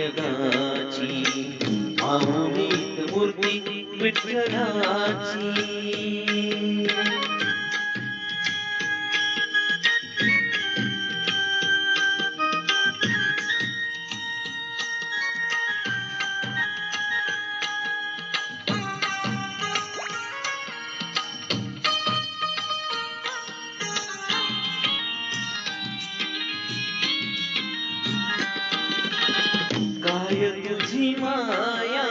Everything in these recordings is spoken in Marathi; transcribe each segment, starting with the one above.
जगाची, माऊलीत मूर्ती विठ्ठलाची. काय तुझी माया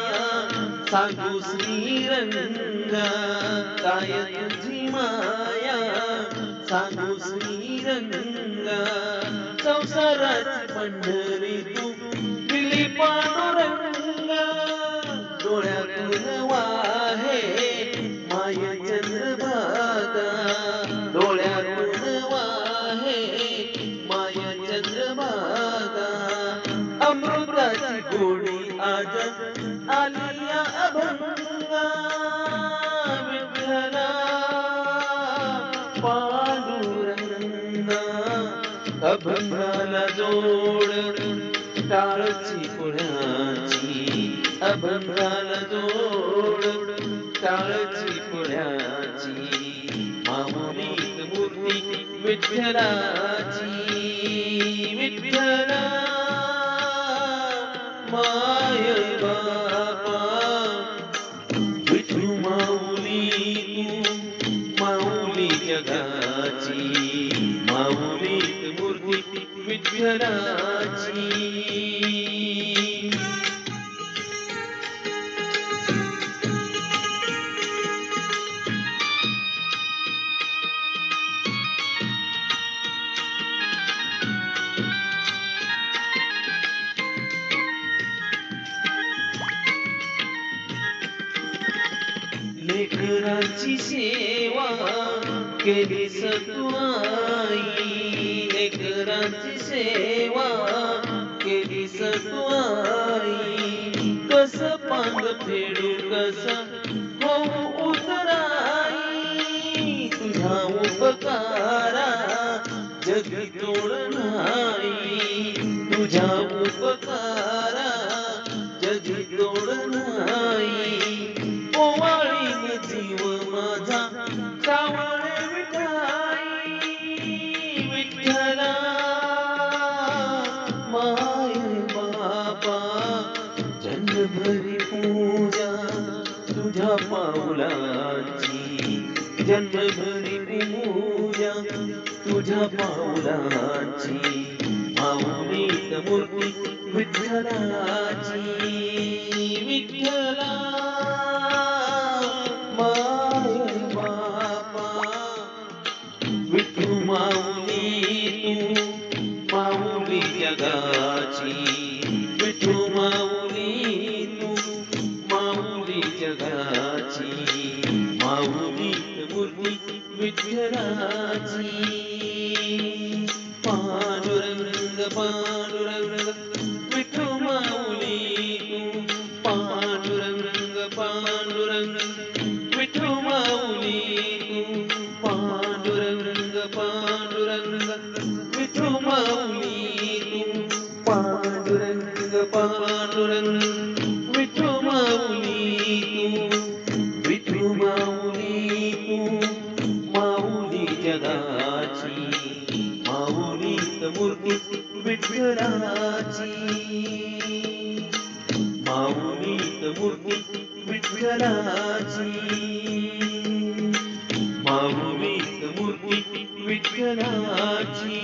सांगू श्रीरंगा, काय तुझी माया सांगू श्रीरंगा. संसाराची पंढरी तू दिली पांडुरंगा, डोळ्यातून वाहे माय चंद्रभागा, डोळ्यातून वाहे माय चंद्रभागा. अमृताची गोडी आज आलिया अभंगा, विठ्ठला पांडुरंगा. अभंगाला जोड टाळची पुण्याची, अभंगाला जोड टाळची पुण्याची. माऊलीत मूर्ती विठ्ठलाची, विठ्ठला माय बापा. विठू माऊली तू माऊली जगाची, माऊलीत मूर्ती विठ्ठलाची. लेकरांची सेवा केली तू आई, लेकरांची सेवा केली तू आई. कस पांग फेडू कसा होऊ उतराई, तुझा उपकारा जगी तोड नाही, तुझा उपकारा जगी तोड नाही. ओवाळीन जीव माझा सावळे विठाई, विठ्ठला माय बापा. जन्मभरी पूजा तुझ्या पाऊलाची, जन्मभरी पूजा तुझ्या पाऊलाची. माऊलीत मूर्ती विठ्ठलाची, विठ्ठला माय बापा. विठू माऊली तू माऊली जगाची, विठू माऊली तू माऊली जगाची. माऊलीत मूर्ती विठ्ठलाची. पांडुरंग पांडुरंग विठू माऊली तू, पांडुरंग पांडुरंग विठू माऊली तू, पांडुरंग पांडुरंग विठू माऊली तू, पांडुरंग पांडुरंग विठू माऊली तू. विठू माऊली तू माऊली जगाची, माऊलीत मूर्ती विठ्ठलाची, माऊलीत मूर्ती विठ्ठलाची, माऊलीत मूर्ती विठ्ठलाची.